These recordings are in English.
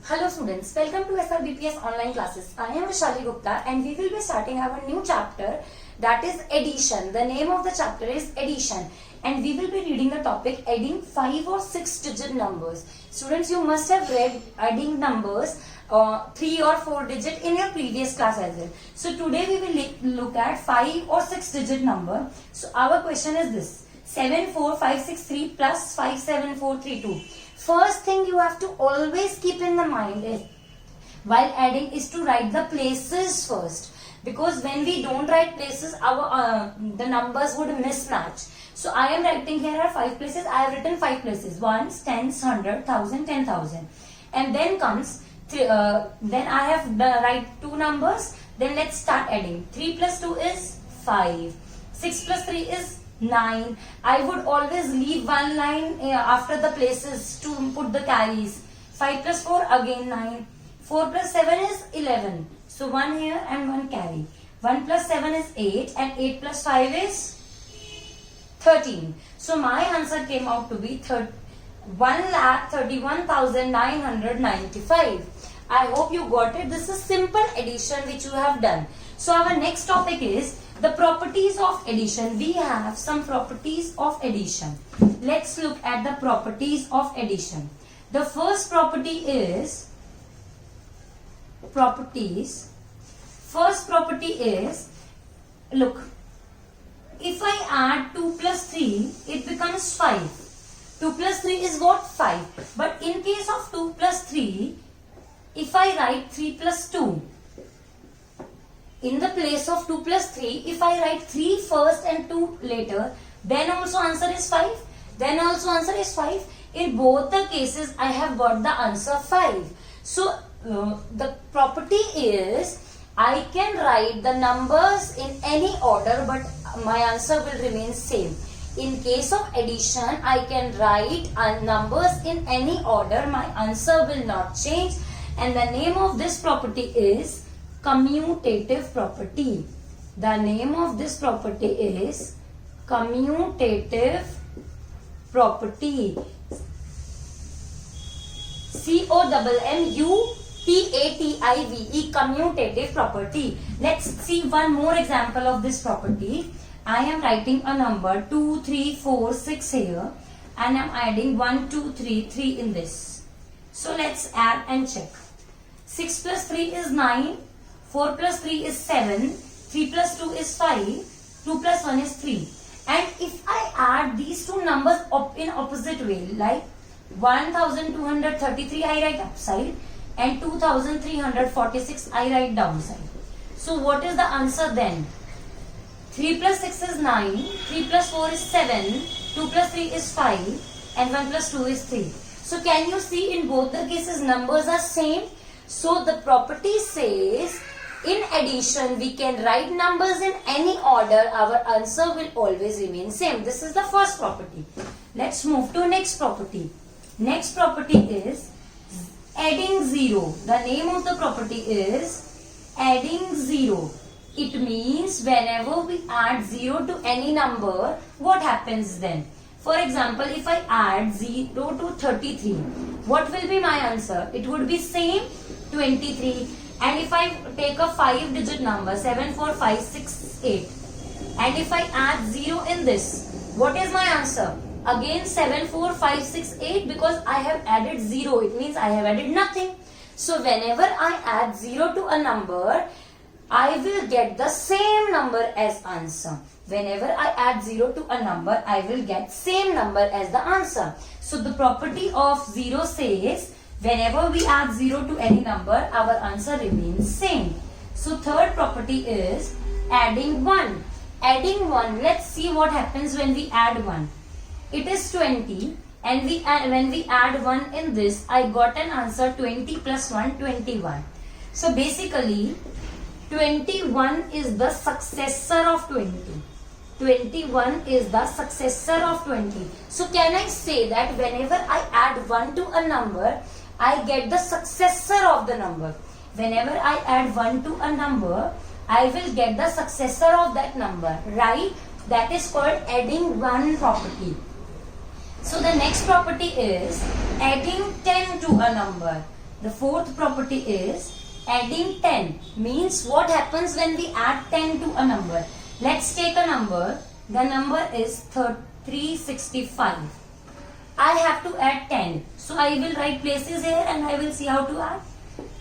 Hello students, welcome to SRBPS online classes. I am Vishali Gupta and we will be starting our new chapter, that is addition. The name of the chapter is addition and we will be reading the topic adding 5 or 6 digit numbers. Students, you must have read adding numbers 3 or 4 digit in your previous class as well. So today we will look at 5 or 6 digit number. So our question is this: 74563 plus 57432. First thing you have to always keep in the mind is, while adding, is to write the places first, because when we don't write places, our the numbers would mismatch. So I am writing here are 5 places. I have written 5 places: ones, tens, 100, 1000, 10,000, and then comes then I have write 2 numbers. Then let's start adding. 3 plus 2 is 5. 6 plus 3 is 9. I would always leave one line after the places to put the carries. 5 plus 4 again 9. 4 plus 7 is 11. So 1 here and 1 carry. 1 plus 7 is 8 and 8 plus 5 is 13. So my answer came out to be 1,31,995. I hope you got it. This is simple addition which you have done. So our next topic is the properties of addition. We have some properties of addition. Let's look at the properties of addition. The first property is properties. First property is, look, if I add 2 plus 3, it becomes 5. 2 plus 3 is what? 5. But in case of 2 plus 3, if I write 3 plus 2, in the place of 2 plus 3, if I write 3 first and 2 later, then also answer is 5. Then also answer is 5. In both the cases, I have got the answer 5. So, the property is, I can write the numbers in any order, but my answer will remain same. In case of addition, I can write numbers in any order. My answer will not change. And the name of this property is commutative property. The name of this property is commutative property. COMMUTATIVE, commutative property. Let's see one more example of this property. I am writing a number 2, 3, 4, 6 here, and I am adding 1, 2, 3, 3 in this. So let's add and check. 6 plus 3 is 9. 4 plus 3 is 7, 3 plus 2 is 5, 2 plus 1 is 3. And if I add these two numbers in opposite way, like 1233 I write upside and 2346 I write downside. So what is the answer then? 3 plus 6 is 9, 3 plus 4 is 7, 2 plus 3 is 5 and 1 plus 2 is 3. So can you see in both the cases numbers are same? So the property says, in addition, we can write numbers in any order. Our answer will always remain same. This is the first property. Let's move to next property. Next property is adding 0. The name of the property is adding 0. It means whenever we add 0 to any number, what happens then? For example, if I add 0 to 33, what will be my answer? It would be same, 23. And if I take a 5 digit number, 74568, and if I add 0 in this, what is my answer? Again 74568, because I have added 0, it means I have added nothing. So whenever I add 0 to a number, I will get the same number as answer. Whenever I add 0 to a number, I will get same number as the answer. So the property of 0 says, whenever we add 0 to any number, our answer remains same. So third property is adding 1. Adding 1, let's see what happens when we add 1. It is 20 and when we add 1 in this, I got an answer 20 plus 1, 21. So basically, 21 is the successor of 20. 21 is the successor of 20. So can I say that whenever I add 1 to a number, I get the successor of the number. Whenever I add 1 to a number, I will get the successor of that number, right? That is called adding 1 property. So the next property is adding 10 to a number. The fourth property is adding 10 means what happens when we add 10 to a number. Let's take a number. The number is 365. I have to add 10. So I will write places here and I will see how to add.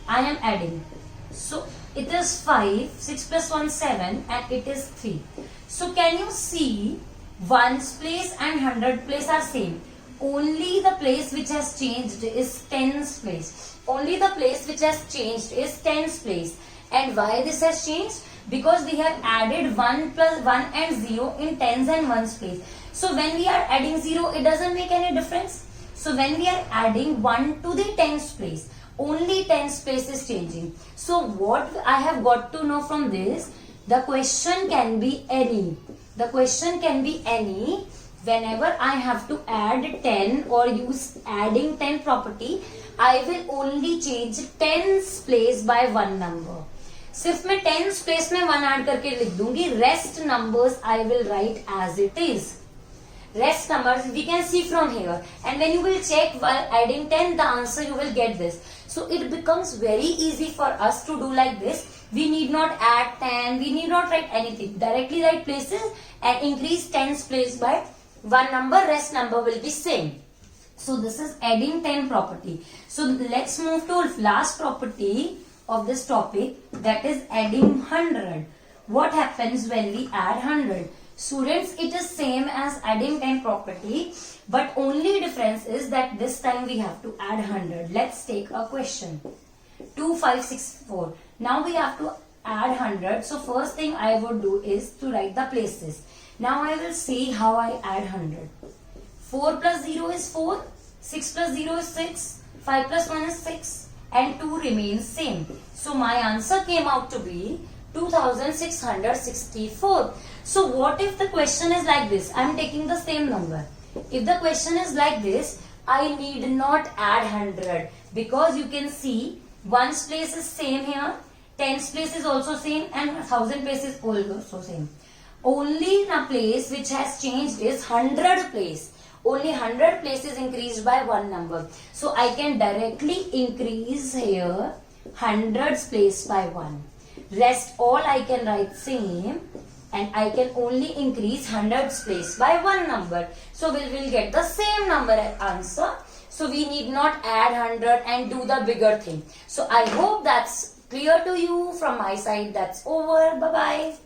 I am adding. So it is 5, 6 plus 1, 7 and it is 3. So can you see ones place and 100 place are same. Only the place which has changed is tens place. Only the place which has changed is tens place. And why this has changed? Because we have added 1 plus 1 and 0 in tens and ones place. So when we are adding 0, it doesn't make any difference. So when we are adding 1 to the tens place, only tens place is changing. So what I have got to know from this, the question can be any. The question can be any. Whenever I have to add 10 or use adding 10 property, I will only change tens place by one number. सिर्फ मैं tens place में 1 add करके लिख दूंगी. Rest numbers I will write as it is. Rest numbers we can see from here. And when you will check while adding 10, the answer you will get this. So it becomes very easy for us to do like this. We need not add 10. We need not write anything. Directly write places and increase tens place by one number. Rest number will be same. So this is adding 10 property. So let's move to last property of this topic, that is adding 100. What happens when we add 100? Students, it is same as adding 10 property, but only difference is that this time we have to add 100. Let's take a question. 2564. Now we have to add 100. So first thing I would do is to write the places. Now I will see how I add 100. 4 plus 0 is 4. 6 plus 0 is 6. 5 plus 1 is 6. And 2 remains same. So my answer came out to be 2664. So what if the question is like this? I am taking the same number. If the question is like this, I need not add 100 because you can see ones place is same here, tens place is also same and 1000 place is also same. Only the place which has changed is 100 place. Only 100 places increased by one number. So I can directly increase here 100's place by 1. Rest all I can write same and I can only increase 100's place by one number. So we will get the same number as answer. So we need not add 100 and do the bigger thing. So I hope that's clear to you. From my side, that's over. Bye-bye.